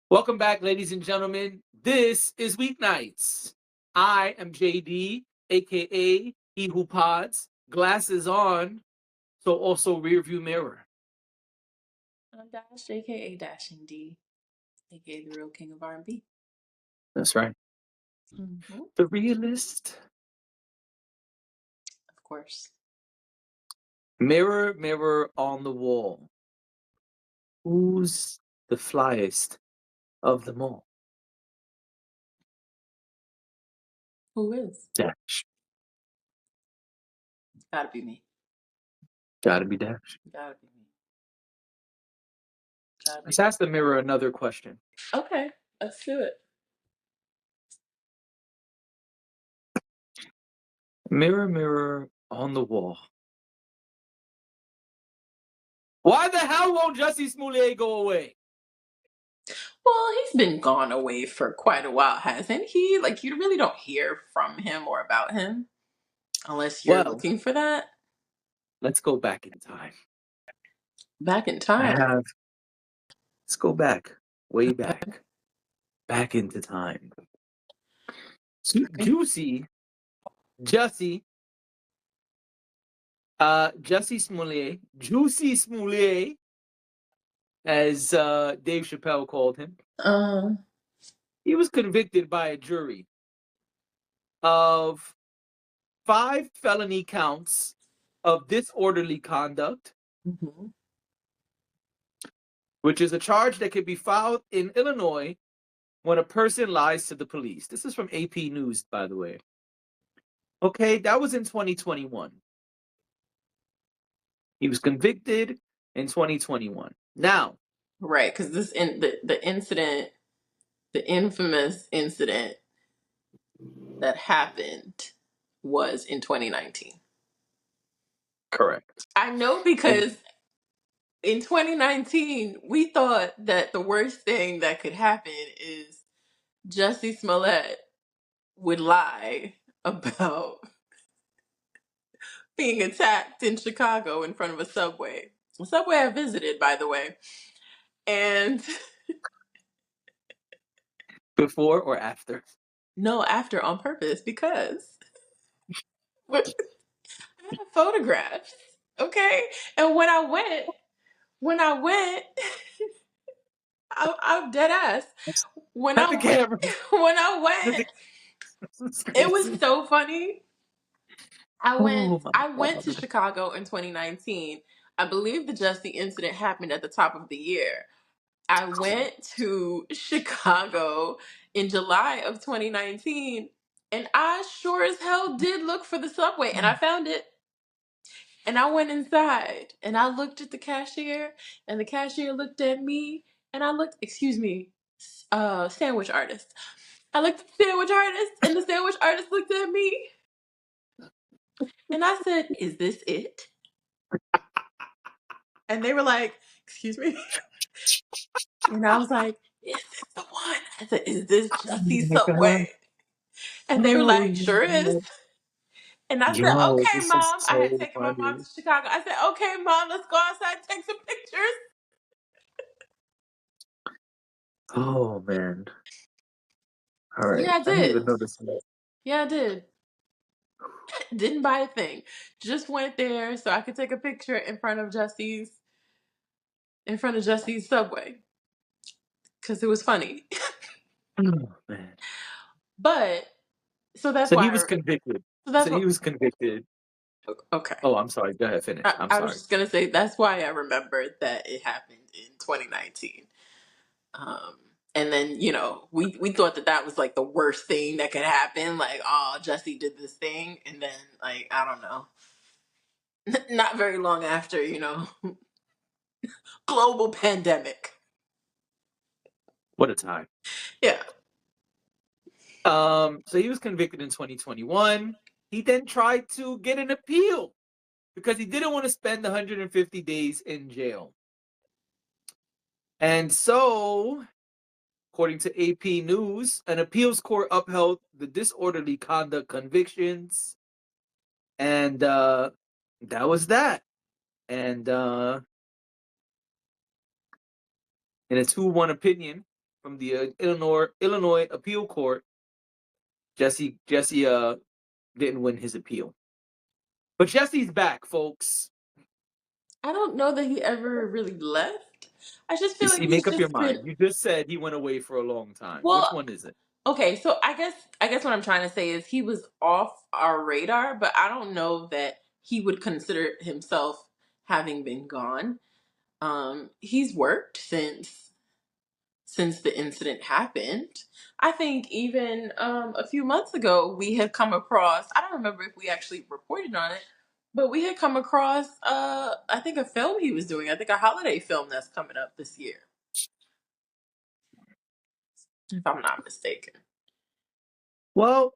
Welcome back, ladies and gentlemen. This is Weeknights. I am JD, aka He Who Pods. Glasses on, so also rearview mirror. I'm Dash, aka Dashing D, aka the real king of R&B. That's right. Mm-hmm. The realist. Of course. Mirror, mirror on the wall. Who's the flyest of them all? Who is? Dash. Gotta be me. Gotta be Dash. Gotta be me. Gotta be Let's ask the mirror another question. Okay, let's do it. Mirror, mirror on the wall. Why the hell won't Jussie Smollett go away? Well, he's been gone away for quite a while, hasn't he? Like, you really don't hear from him or about him unless you're Well, looking for that. let's go back in time. Back in I time. have. Let's go back, way back into time. Jussie, Jussie Smollett, as Dave Chappelle called him. He was convicted by a jury of 5 felony counts of disorderly conduct, Mm-hmm. which is a charge that can be filed in Illinois when a person lies to the police. This is from AP News, by the way. Okay, that was in 2021. He was convicted in 2021. Now, Right, because the incident, the infamous incident that happened was in 2019. correct. I know because in 2019, we thought that the worst thing that could happen is Jussie Smollett would lie about being attacked in Chicago in front of a subway. A subway I visited, by the way. And Before or after? no, after on purpose, because I have photographs. Okay? And when I went, I'm dead ass. When At I the camera. when I went, it was so funny. Oh my I went to God. Chicago in 2019. I believe the Jussie incident happened at the top of the year. I went to Chicago in July of 2019, and I sure as hell did look for the subway, and I found it. And I went inside and I looked at the cashier, and the cashier looked at me, and I looked, excuse me, sandwich artist. I looked at the sandwich artist, and the sandwich artist looked at me, and I said, "Is this it?" And they were like, "Excuse me?" And I was like, "Is this the one?" I said, "Is this Oh Jussie my God. Subway?" And they were Oh like, my "Sure is." God. And I said, Yo, "Okay, this is mom." I had so taken my mom funny. to Chicago. I said, "Okay, mom, let's go outside and take some pictures." Oh man. All right. Yeah, I I didn't even did. notice that. Yeah, I did. Didn't buy a thing. Just went there so I could take a picture in front of Jussie's Subway because it was funny. Oh man. But so that's So he why. was convicted. So So that's he what. was convicted. Okay. Oh, I'm sorry. Go ahead, finish. I'm I was sorry. just gonna say that's why I remembered that it happened in 2019. Um, and then we thought that was like the worst thing that could happen. Like, oh, Jussie did this thing, and then like I don't know, not very long after, global pandemic. What a time. Yeah. So he was convicted in 2021. He then tried to get an appeal because he didn't want to spend 150 days in jail. And so, according to AP News, an appeals court upheld the disorderly conduct convictions. And that was that. And in a 2-1 opinion, from the Illinois appeal court. Jesse didn't win his appeal, but Jesse's back, folks. I don't know that he ever really left. I just You feel like see, he's make up your just been mind. You just said he went away for a long time. Which well. one is it? Okay, so I guess what I'm trying to say is he was off our radar, but I don't know that he would consider himself having been gone. He's worked since the incident happened. I think even a few months ago we had come across, I don't remember if we actually reported on it, but we had come across I think a film he was doing. I think a holiday film that's coming up this year, if I'm not mistaken. Well,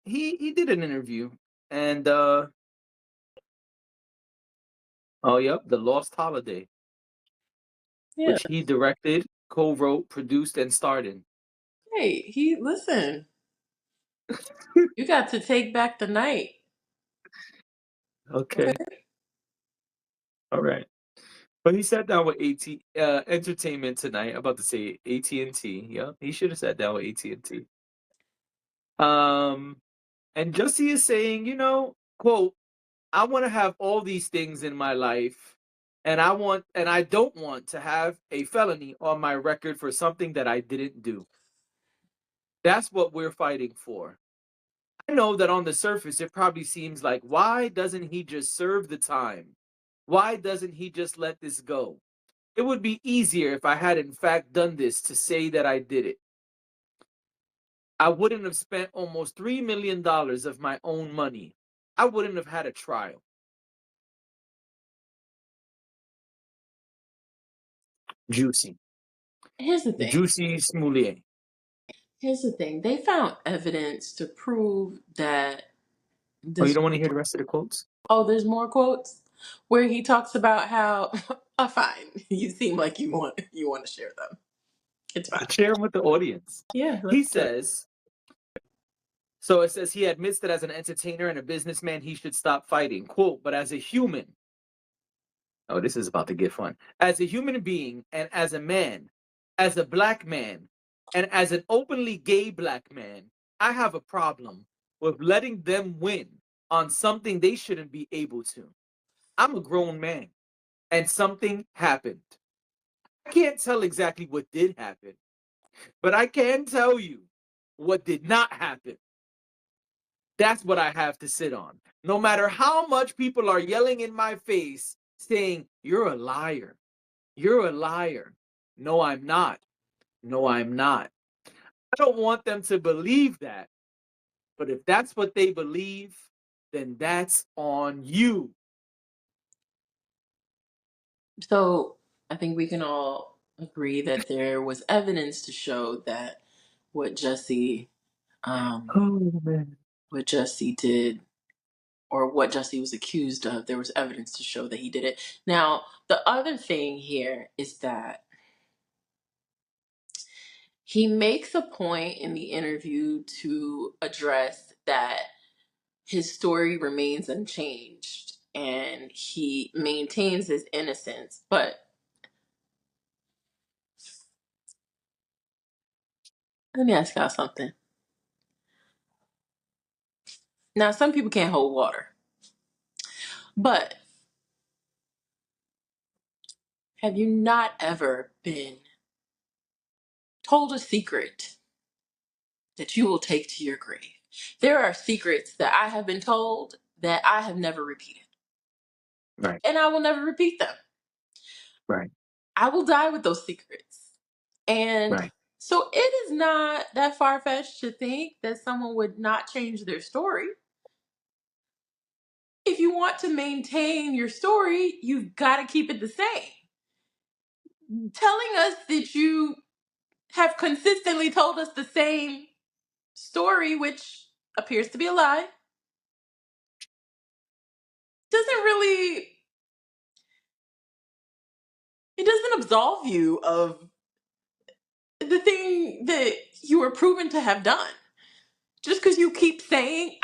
he did an interview, and oh yep, The Lost Holiday, Yeah. which he directed, co-wrote, produced, and starred in. Hey, he listen. You got to take back the night. Okay, Okay. all right. But he sat down with Entertainment Tonight. I'm about to say AT&T. Yeah, he should have sat down with AT&T. Um, and Jussie is saying, quote, I want to have all these things in my life, and I don't want to have a felony on my record for something that I didn't do. That's what we're fighting for. I know that on the surface it probably seems like, why doesn't he just serve the time? Why doesn't he just let this go? It would be easier if I had in fact done this to say that I did it. I wouldn't have spent almost $3 million of my own money. I wouldn't have had a trial. Juicy. Here's the thing. Jussie Smollett. Here's the thing. They found evidence to prove that Oh, you this. don't want to hear the rest of the quotes? Oh, there's more quotes where he talks about how. Oh, fine. You seem like you want to share them. It's fine. Share them with the audience. Yeah, He let's do it. says, so it says he admits that as an entertainer and a businessman, he should stop fighting. Quote, but as a human, oh, this is about to get fun. As a human being and as a man, as a black man, and as an openly gay black man, I have a problem with letting them win on something they shouldn't be able to. I'm a grown man, and something happened. I can't tell exactly what did happen, but I can tell you what did not happen. That's what I have to sit on. No matter how much people are yelling in my face saying, you're a liar. You're a liar. No, I'm not. No, I'm not. I don't want them to believe that. But if that's what they believe, then that's on you. So I think we can all agree that there was evidence to show that what Jesse, um, Oh, man. what Jesse did, or what Jussie was accused of, there was evidence to show that he did it. Now, the other thing here is that he makes a point in the interview to address that his story remains unchanged and he maintains his innocence. But let me ask y'all something. Now, some people can't hold water, but have you not ever been told a secret that you will take to your grave? There are secrets that I have been told that I have never repeated, Right, and I will never repeat them. right, I will die with those secrets. And right. so it is not that far fetched to think that someone would not change their story. If you want to maintain your story, you've got to keep it the same. Telling us that you have consistently told us the same story, which appears to be a lie, doesn't really, it doesn't absolve you of the thing that you were proven to have done. Just because you keep saying,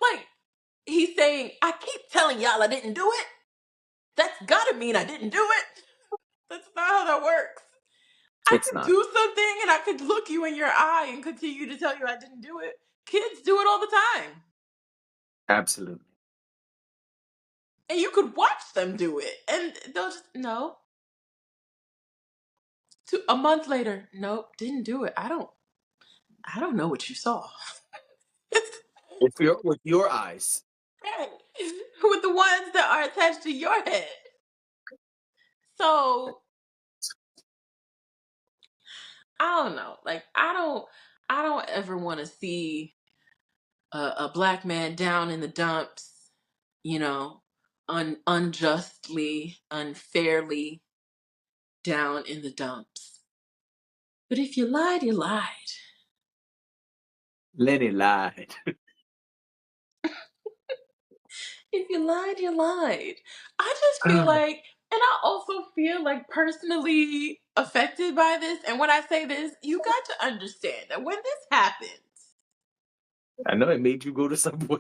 like, he's saying, I keep telling y'all I didn't do it. That's gotta mean I didn't do it. That's not how that works. I It's could not. do something and I could look you in your eye and continue to tell you I didn't do it. Kids do it all the time. Absolutely. And you could watch them do it. And they'll just, no. A month later, nope, didn't do it. I don't know what you saw. With your eyes. Right. With the ones that are attached to your head. So I don't know. Like I don't ever want to see a black man down in the dumps, you know, unjustly, unfairly down in the dumps. But if you lied, you lied. Lenny lied. If you lied, you lied. I just feel like, and I also feel like personally affected by this. And when I say this, you got to understand that when this happens, I know it made you go to Subway.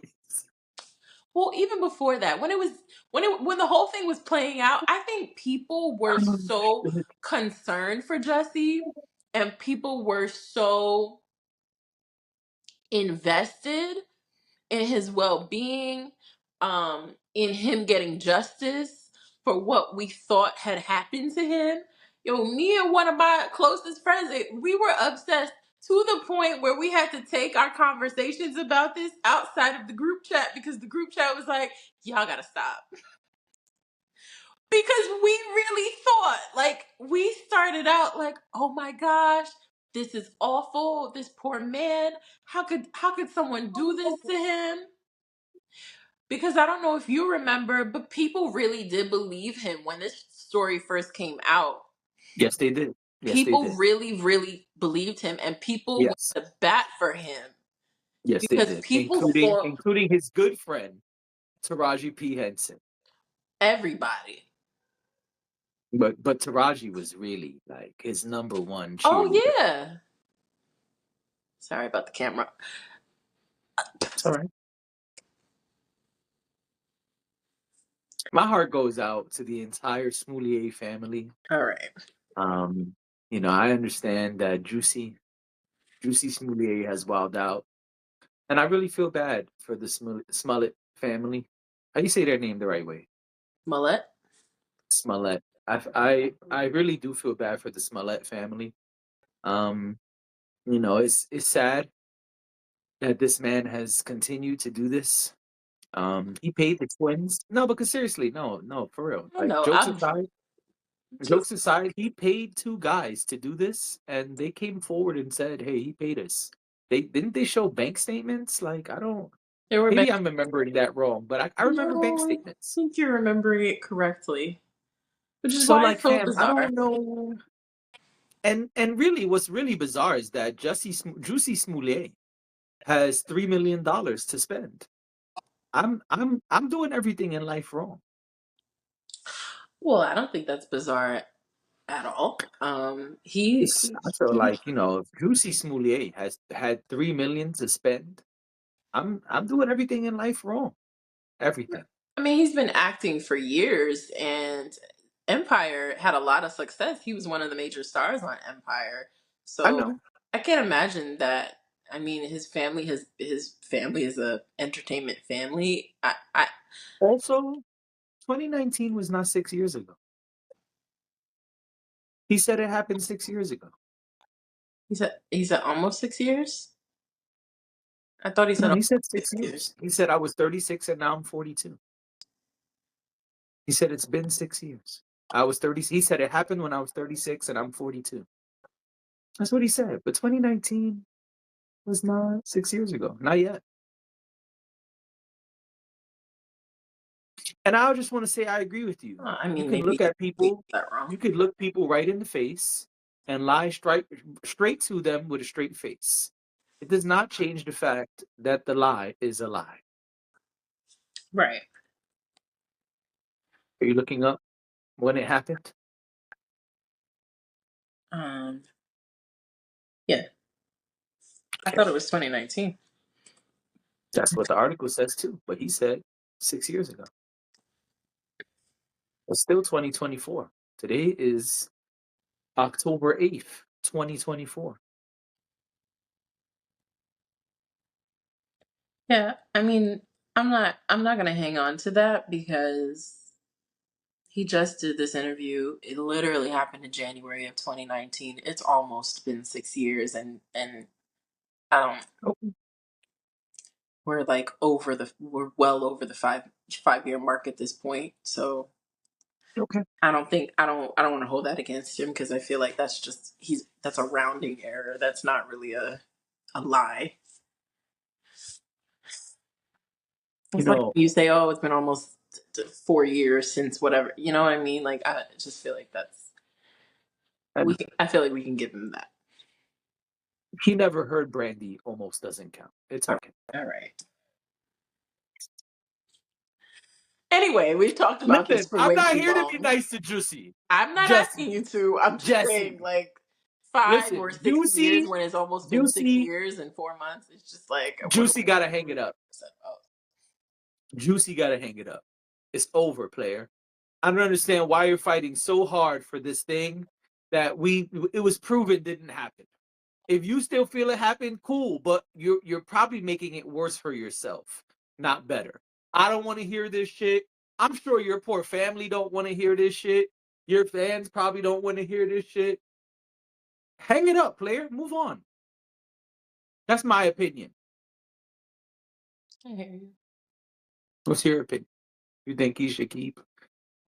well, even before that, when the whole thing was playing out, I think people were so concerned for Jussie, and people were so invested in his well-being, in him getting justice for what we thought had happened to him. Yo, me and one of my closest friends, we were obsessed to the point where we had to take our conversations about this outside of the group chat because the group chat was like, y'all gotta stop. Because we really thought, like, we started out like, oh my gosh, this is awful. This poor man. How could someone do this to him? Because I don't know if you remember, but people really did believe him when this story first came out. Yes, they did. Yes, they People did. really, really believed him, and people went Yes. to bat for him Yes, they because did. people saw Including his good friend, Taraji P. Henson. everybody. But Taraji was really like his number one Oh, cheerleader. yeah. Sorry about the camera. It's all right. My heart goes out to the entire Smoulier family. All right. Um, I understand that Juicy Smoulier has wilded out, and I really feel bad for the Smollett family. How do you say their name the right way? Smollett. Smollett. I really do feel bad for the Smollett family. Um, it's sad that this man has continued to do this. He paid the twins. No, because seriously, no, for real. I Like know. I'm just jokes aside, he paid two guys to do this, and they came forward and said, "Hey, he paid us." They show bank statements? Like I don't. there were Maybe I'm remembering that wrong, but I remember bank No, I statements. think you're remembering it correctly, which is So why like, it's so fam, I bizarre. don't know. And really, what's really bizarre is that Juicy Smollett has $3 million to spend. I'm doing everything in life wrong. Well, I don't think that's bizarre at all. He, I feel he like if Juicy Smollett has had 3 million to spend, I'm doing everything in life wrong. Everything. I mean, he's been acting for years, and Empire had a lot of success. He was one of the major stars on Empire, I so know. I can't imagine that. I mean, his family is a entertainment family. Also, 2019 was not 6 years ago. He said it happened 6 years ago. He said almost 6 years. I thought he said No, he almost said six 6 years. years. He said I was 36 and now I'm 42. He said it's been 6 years. I was 30. He said it happened when I was 36 and I'm 42. That's what he said. But 2019 was not 6 years ago. Not yet. And I just want to say I agree with you. I You mean, can maybe look at he got people, that wrong. you could look people right in the face and lie straight to them with a straight face. It does not change the fact that the lie is a lie. Right. Are you looking up when it happened? Um. Yeah, I Okay. thought it was 2019. That's what the article says too. But he said 6 years ago. It's still 2024. Today is October 8th, 2024. Yeah, I mean, I'm not gonna hang on to that because he just did this interview. It literally happened in January of 2019. It's almost been 6 years, and I don't. Okay. We're well over the five year mark at this point. So Okay. I don't want to hold that against him because I feel like that's a rounding error. That's not really a lie. You It's like know, you say, oh, it's been almost 4 years since whatever. You know what I mean? Like I just feel like and I feel like we can give him that. he never heard Brandy almost doesn't count. It's All okay. right. All right. Anyway, we've talked about this Listen, for I'm way not too here to be long. nice to Jussie. I'm not asking Jesse. you to. I'm just saying, Jesse. like 5 or 6 years Listen, when it's almost been six Juicy, years and 4 months. It's just like what are Juicy we gotta hang it up. upset about? Juicy gotta hang it up. It's over, player. I don't understand why you're fighting so hard for this thing that it was proven didn't happen. If you still feel it happened, cool, but you're probably making it worse for yourself, not better. I don't want to hear this shit. I'm sure your poor family don't want to hear this shit. Your fans probably don't want to hear this shit. Hang it up, player. Move on. That's my opinion. I hear you. What's your opinion? You think he should keep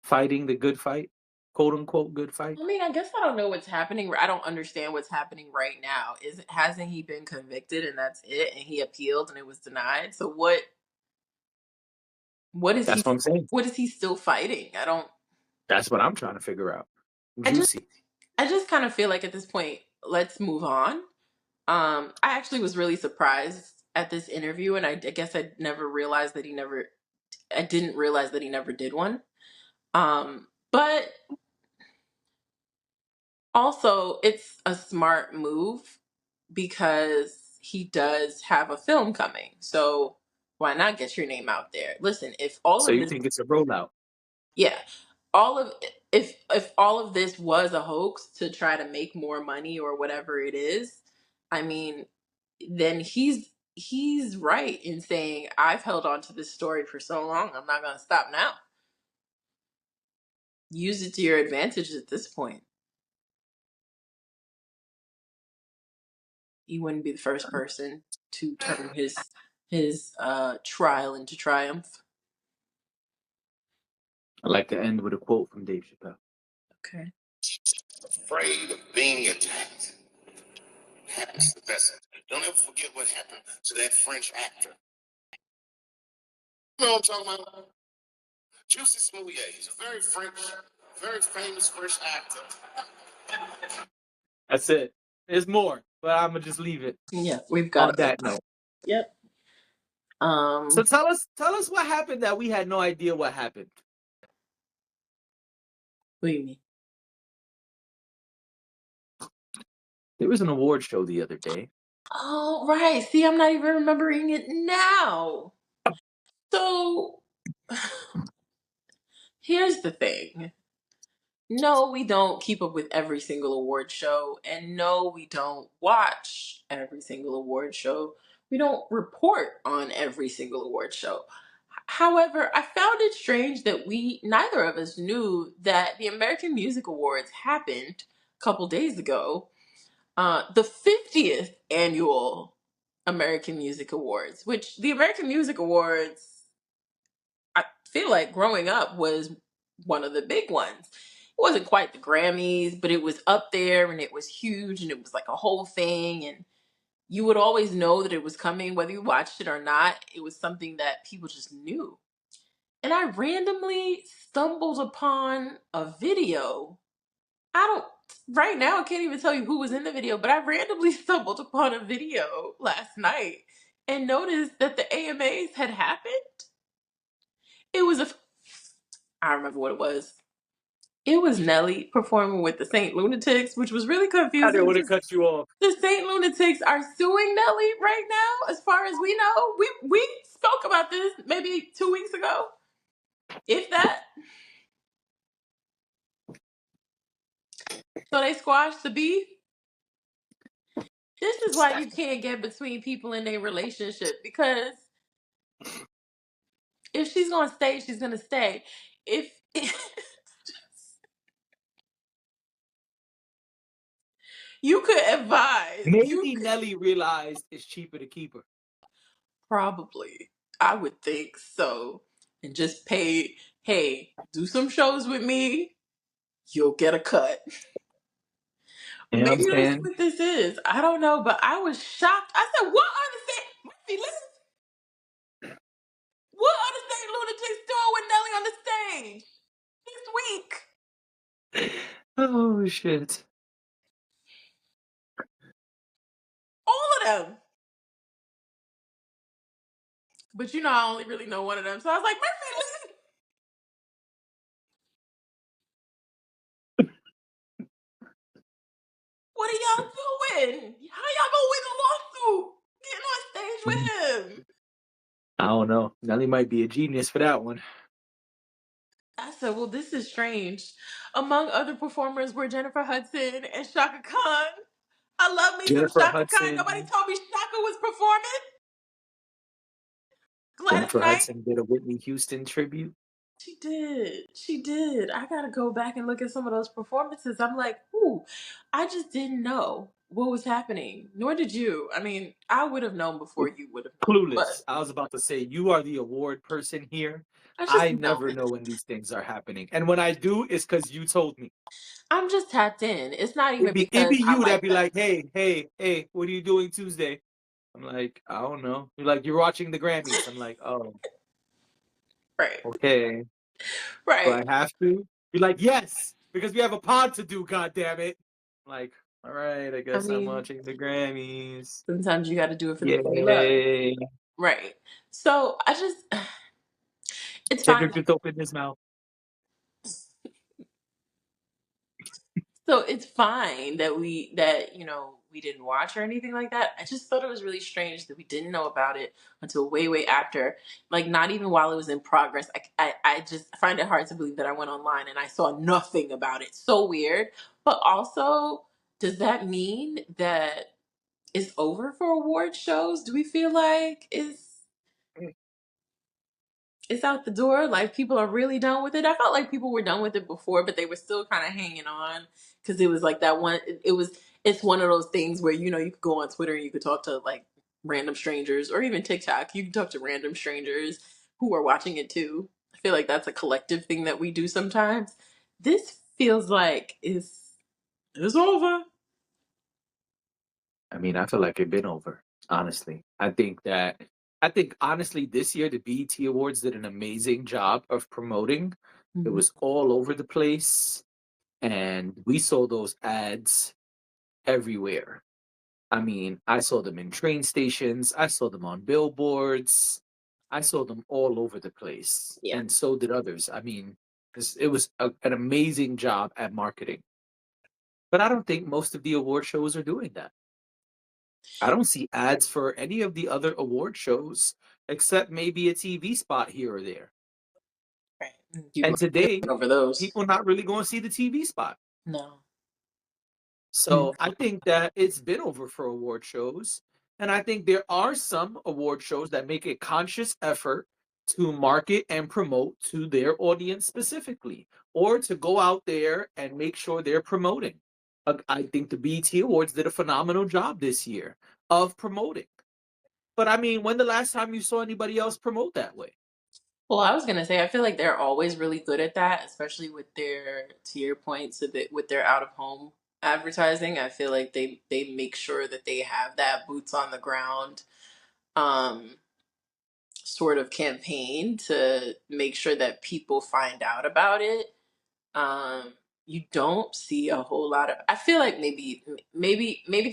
fighting the good fight, quote unquote good fight? I mean, I guess I don't know what's happening. I don't understand what's happening right now. Is hasn't he been convicted and that's it? And he appealed and it was denied. So what is That's he what I'm saying. what is he still fighting? I don't. That's what I'm trying to figure out. I just Juicy. I just kind of feel like at this point, let's move on. I actually was really surprised at this interview, and I guess I didn't realize that he never did one. But also, it's a smart move because he does have a film coming. So why not get your name out there? Listen, if all So of you this, think it's a rollout? yeah, all of if all of this was a hoax to try to make more money or whatever it is, I mean, then he's right in saying I've held on to this story for so long, I'm not going to stop now. Use it to your advantage at this point. He wouldn't be the first person to turn his trial into triumph. I like to end with a quote from Dave Chappelle. Okay. Afraid of being attacked. Happens the best. Don't ever forget what happened to that French actor. You know what I'm talking about? Jussie Smollett. He's a very French, very famous French actor. That's it. There's more, but I'm gonna just leave it Yeah, we've got on it. that note. Yep. So tell us what happened that we had no idea what happened. What do you mean? There was an award show the other day. Oh, right. See, I'm not even remembering it now. So here's the thing. No, we don't keep up with every single award show. And no, we don't watch every single award show. We don't report on every single award show. However, I found it strange that neither of us knew that the American Music Awards happened a couple days ago. The 50th annual American Music Awards, which the American Music Awards, I feel like growing up was one of the big ones. It wasn't quite the Grammys, but it was up there and it was huge and it was like a whole thing. And you would always know that it was coming, whether you watched it or not. It was something that people just knew. And I randomly stumbled upon a video. I don't, right now, I can't even tell you who was in the video, but I randomly stumbled upon a video last night and noticed that the AMAs had happened. It was I remember what it was. It was Nelly performing with the Saint Lunatics, which was really I didn't confusing want to because cut you off. the Saint Lunatics are suing Nelly right now, as far as we know. We spoke about this maybe 2 weeks ago, if that. So they squashed the beef. This is why you can't get between people in their relationship, because if she's gonna stay, she's gonna stay. If you could advise, Maybe Nelly realized it's cheaper to keep her. probably, I would think so, and just pay. Hey, do some shows with me. You'll get a cut. You know what I'm Maybe that's saying? what this is. I don't know, but I was shocked. I said, "What are the same? Murphy, listen. What are the same lunatics doing with Nelly on the stage this week? Oh shit. All of them." But I only really know one of them. So I was like, "Murphy, listen. What are y'all doing? How y'all gonna win the lawsuit? Getting on stage with him." I don't know. Nelly might be a genius for that one. I said, "Well, this is strange." Among other performers were Jennifer Hudson and Shaka Khan. I love me some Jennifer Shaka Khan. Nobody Hudson. told me Shaka was performing. Gladys Jennifer Knight. Hudson did a Whitney Houston tribute. She did. She did. I gotta go back and look at some of those performances. I'm like, ooh, I just didn't know what was happening. Nor did you. I mean, I would have known before you would have known. Clueless. But I was about to say, you are the award person here. I just I know. never know when these things are happening. And when I do, it's because you told me. I'm just tapped in. It's not It'd even be, it'd because be I you that'd like be them. like, hey, what are you doing Tuesday? I'm like, I don't know. You're like, you're watching the Grammys. I'm like, oh, Right. okay. Do I Right. have to? You're like, yes, because we have a pod to do, God damn it. I'm like, all right, I I guess I'm mean, watching the Grammys. sometimes you gotta do it for the people you love. Yay. Right. So I just it's fine. Cedric just opened his mouth. So it's fine that we didn't watch or anything like that. I just thought it was really strange that we didn't know about it until way, way after. Like, not even while it was in progress. I just find it hard to believe that I went online and I saw nothing about it. So weird. But also, does that mean that it's over for award shows? Do we feel like it's out the door? Like, people are really done with it? I felt like people were done with it before, but they were still kind of hanging on because it was like that one. It's one of those things where you could go on Twitter and you could talk to like random strangers, or even TikTok. You can talk to random strangers who are watching it too. I feel like that's a collective thing that we do sometimes. This feels like it's over. I mean, I feel like it's been over, honestly. I think honestly this year the BET Awards did an amazing job of promoting. It Mhm. was all over the place and we saw those ads everywhere. I mean, I saw them in train stations, I saw them on billboards, I saw them all over the place, Yeah. and so did others. I mean, it was an amazing job at marketing. But I don't think most of the award shows are doing that. I don't see ads for any of the other award shows except maybe a TV spot here or there. Right. People And are today, over those. people not really going to see the TV spot. No. So I think that it's been over for award shows. And I think there are some award shows that make a conscious effort to market and promote to their audience specifically, or to go out there and make sure they're promoting. I think the BET Awards did a phenomenal job this year of promoting. But I mean, when the last time you saw anybody else promote that way? Well, I was gonna say, I feel like they're always really good at that, especially with their, to your point, so that with their out of home advertising. I feel like they make sure that they have that boots on the ground um sort of campaign to make sure that people find out about it. You don't see a whole lot of, I feel like maybe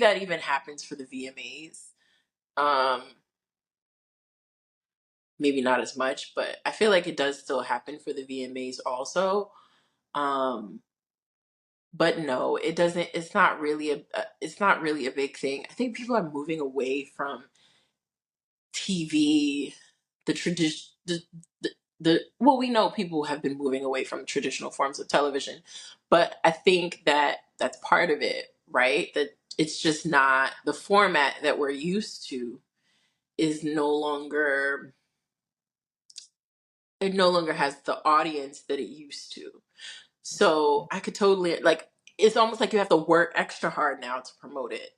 that even happens for the VMAs. Um Maybe not as much, but I feel like it does still happen for the VMAs also. Um, but no, it doesn't. It's not really a big thing. I think people are moving away from TV, the tradition, the well, we know people have been moving away from traditional forms of television, but I think that That's part of it, right? That it's just not the format that we're used to is no longer, it no longer has the audience that it used to. So I could totally, like, it's almost like you have to work extra hard now to promote it.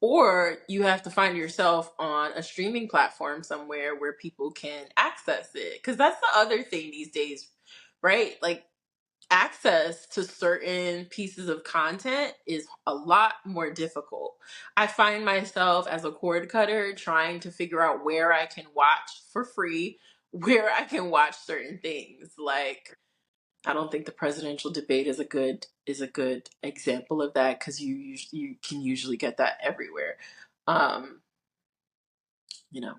Or you have to find yourself on a streaming platform somewhere where people can access it. Because that's the other thing these days, right? Like, access to certain pieces of content is a lot more difficult. I find myself as a cord cutter trying to figure out where I can watch for free, where I can watch certain things. Like, I don't think the presidential debate is a good example of that, because you can usually get that everywhere. Um, you know,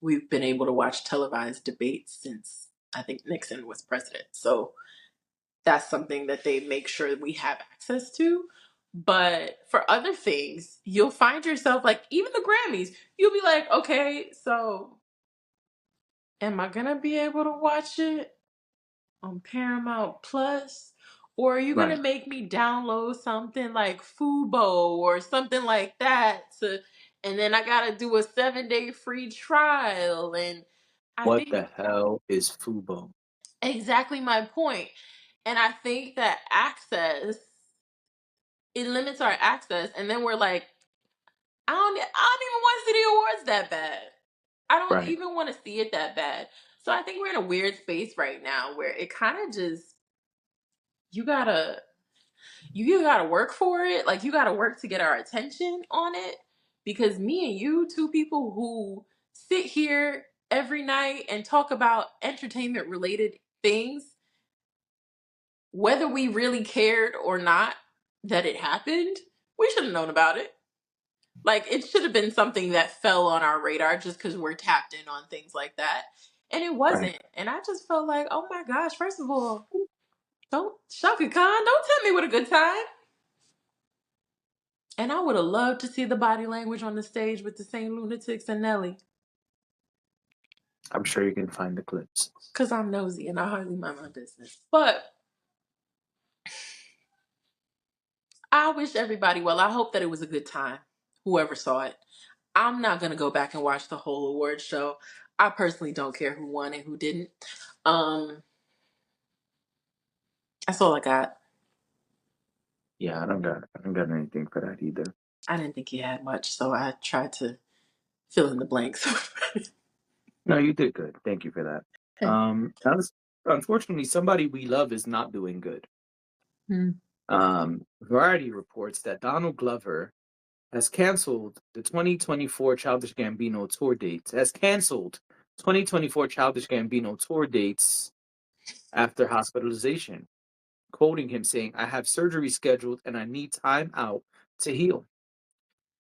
we've been able to watch televised debates since I think Nixon was president. So that's something that they make sure we have access to. But for other things, you'll find yourself, like, even the Grammys, you'll be like, okay, so am I gonna be able to watch it on Paramount Plus? Or are you gonna Right. make me download something like Fubo or something like that and then I gotta do a 7-day free trial? And I What think the hell is Fubo? exactly my point. And I think that access, it limits our access, and then we're like, I don't even want to see the awards that bad. I don't Right. even want to see it that bad. So I think we're in a weird space right now where it kind of just, you gotta you gotta work for it. Like, you gotta work to get our attention on it. Because me and you, two people who sit here every night and talk about entertainment related things, whether we really cared or not that it happened, we should have known about it. Like, it should have been something that fell on our radar just because we're tapped in on things like that. And it Right. wasn't. And I just felt like, oh my gosh, first of all, don't, Shaka Khan, don't tell me what a good time. And I would have loved to see the body language on the stage with the same lunatics and Nelly. I'm sure you can find the clips. Because I'm nosy and I hardly mind my business. But I wish everybody well. I hope that it was a good time, whoever saw it. I'm not going to go back and watch the whole award show. I personally don't care who won and who didn't. Um, that's all I got. Yeah, I don't got anything for that either. I didn't think he had much, so I tried to fill in the blanks. No, you did good. Thank you for that. That was, unfortunately, somebody we love is not doing good. Hmm. Variety reports that Donald Glover has canceled the 2024 Childish Gambino tour dates. Has canceled 2024 Childish Gambino tour dates after hospitalization, quoting him saying, "I have surgery scheduled and I need time out to heal."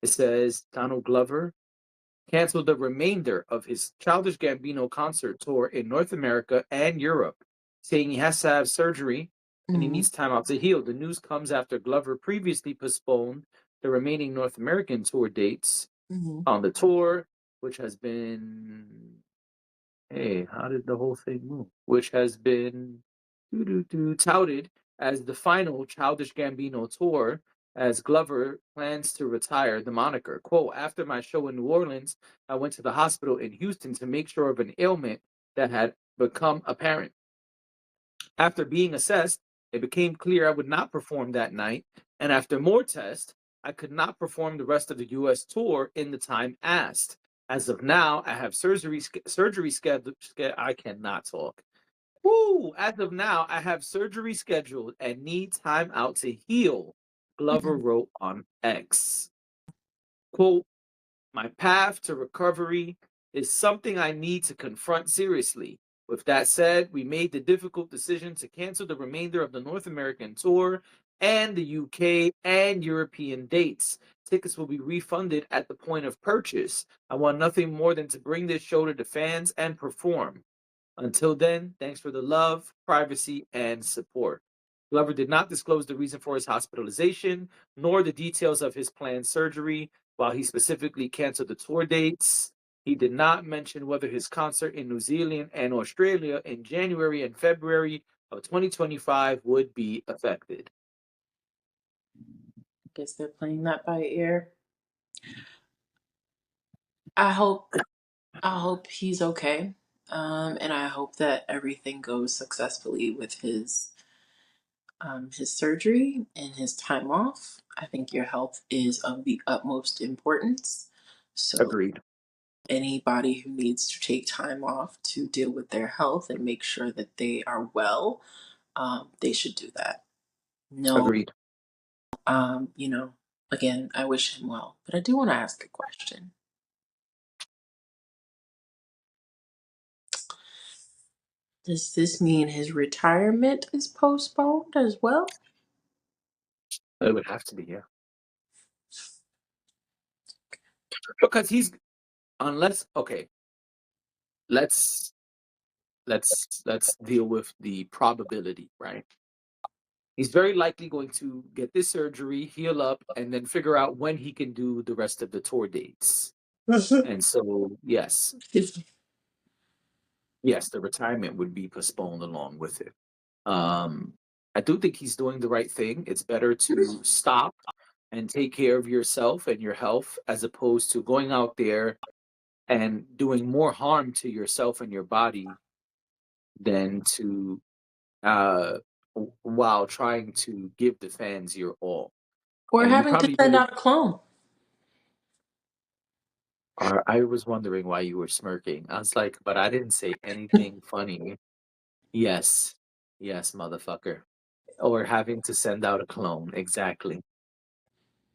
It says Donald Glover canceled the remainder of his Childish Gambino concert tour in North America and Europe, saying he has to have surgery and he Hmm. needs time out to heal. The news comes after Glover previously postponed the remaining North American tour dates Hmm. on the tour, which has been, hey, how did the whole thing move? Which has been touted as the final Childish Gambino tour, as Glover plans to retire the moniker. Quote, after my show in New Orleans, I went to the hospital in Houston to make sure of an ailment that had become apparent. After being assessed, it became clear I would not perform that night, and after more tests, I could not perform the rest of the U.S. tour in the time asked. As of now, I have surgery scheduled. I cannot talk. Woo! As of now, I have surgery scheduled and need time out to heal, Glover wrote on X. Quote, my path to recovery is something I need to confront seriously. With that said, we made the difficult decision to cancel the remainder of the North American tour and the UK and European dates. Tickets will be refunded at the point of purchase. I want nothing more than to bring this show to the fans and perform. Until then, thanks for the love, privacy, and support. Glover did not disclose the reason for his hospitalization, nor the details of his planned surgery, while he specifically canceled the tour dates. He did not mention whether his concert in New Zealand and Australia in January and February of 2025 would be affected. guess they're playing that by ear. I hope he's okay. And I hope that everything goes successfully with his surgery and his time off. I think your health is of the utmost importance. So Agreed. anybody who needs to take time off to deal with their health and make sure that they are well, they should do that. No, Agreed. you know, again, I wish him well, but I do want to ask a question. Does this mean his retirement is postponed as well? It would have to be, yeah. Because he's unless okay, let's let's deal with the probability, right? He's very likely going to get this surgery, heal up, and then figure out when he can do the rest of the tour dates. And so, yes, the retirement would be postponed along with it. Um, I do think he's doing the right thing. It's better to stop and take care of yourself and your health as opposed to going out there and doing more harm to yourself and your body than to while trying to give the fans your all. Or And you having to probably send really out a clone. are. I was wondering why you were smirking. I was like, but I didn't say anything funny. Yes, yes, motherfucker. Or having to send out a clone. Exactly,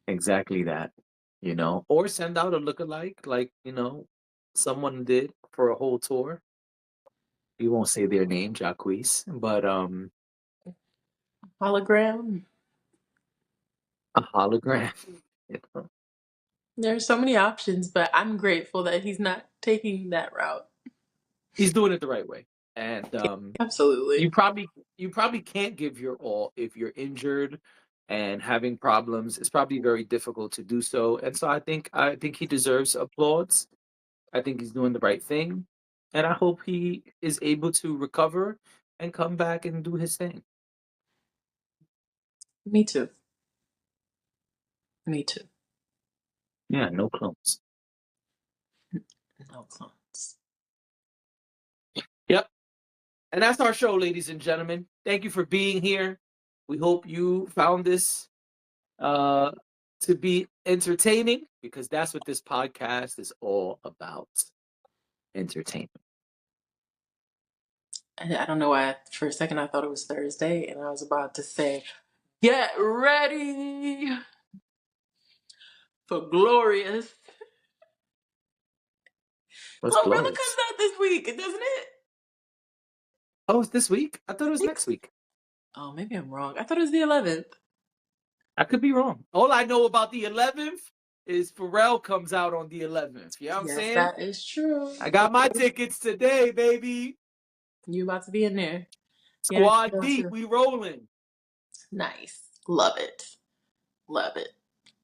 exactly that. Or send out a lookalike, like someone did for a whole tour. You won't say their name, Jacquees, but Hologram. a hologram. You know? There are so many options, but I'm grateful that he's not taking that route. He's doing it the right way, and you Absolutely. probably you probably can't give your all if you're injured and having problems. It's probably very difficult to do so, and so I think he deserves applause. I think he's doing the right thing, and I hope he is able to recover and come back and do his thing. Me too. Me too. Yeah, no clones. No clones. Yep. And that's our show, ladies and gentlemen. Thank you for being here. We hope you found this uh, to be entertaining because that's what this podcast is all about, entertainment. I don't know why for a second I thought it was Thursday and I was about to say, get ready for Glorious. What's Glorilla glorious? comes out this week, doesn't it? Oh, it's this week? I thought it was next week. Oh, maybe I'm wrong. I thought it was the 11th. I could be wrong. All I know about the 11th is Pharrell comes out on the 11th. You know what I'm Yes, saying? that is true. I got my tickets today, baby. You about to be in there. Yeah, Squad I deep, too. we rolling. Nice. Love it. Love it.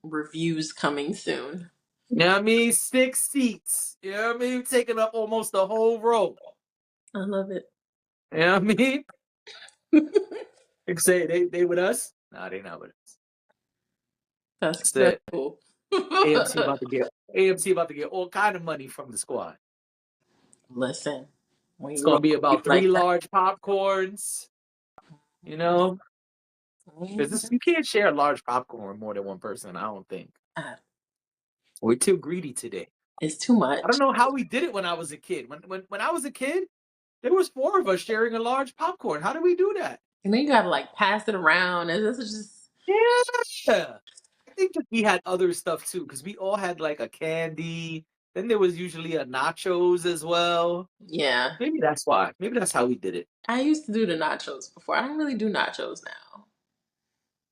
Reviews coming soon. You know what I mean? 6 seats. You know what I mean? Taking up almost the whole row. I love it. You know what I mean? They say they with us? Nah, they not with us. That's That's that's it. cool. AMC about to get all kind of money from the squad. Listen, we It's roll gonna be deep about three like that. large popcorns, you know? Because Mhm. this you can't share a large popcorn with more than one person, I don't think. Uh, We're too greedy today. It's too I don't much. know how we did it when I was a kid. When I was a kid, there was four of us sharing a large popcorn. How did we do that? And then you gotta like pass it around. And this is just Yeah. I think that we had other stuff too, because we all had like a candy. Then there was usually a nachos as well. yeah. Maybe that's why. Maybe that's how we did it. I used to do the nachos before. I don't really do nachos now.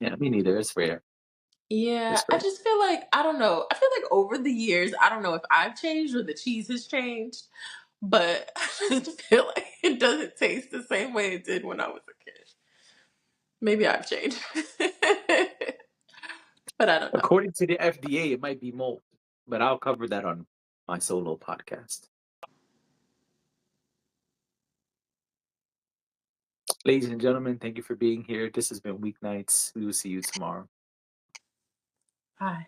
Yeah, me neither. It's rare. Yeah, It's I rare. just feel like I don't know. I feel like over the years, I don't know if I've changed or the cheese has changed, but I just feel like it doesn't taste the same way it did when I was a kid. Maybe I've changed, but I don't know. According to the FDA, it might be mold, but I'll cover that on my solo podcast. Ladies and gentlemen, thank you for being here. This has been Weeknights. We will see you tomorrow. Bye.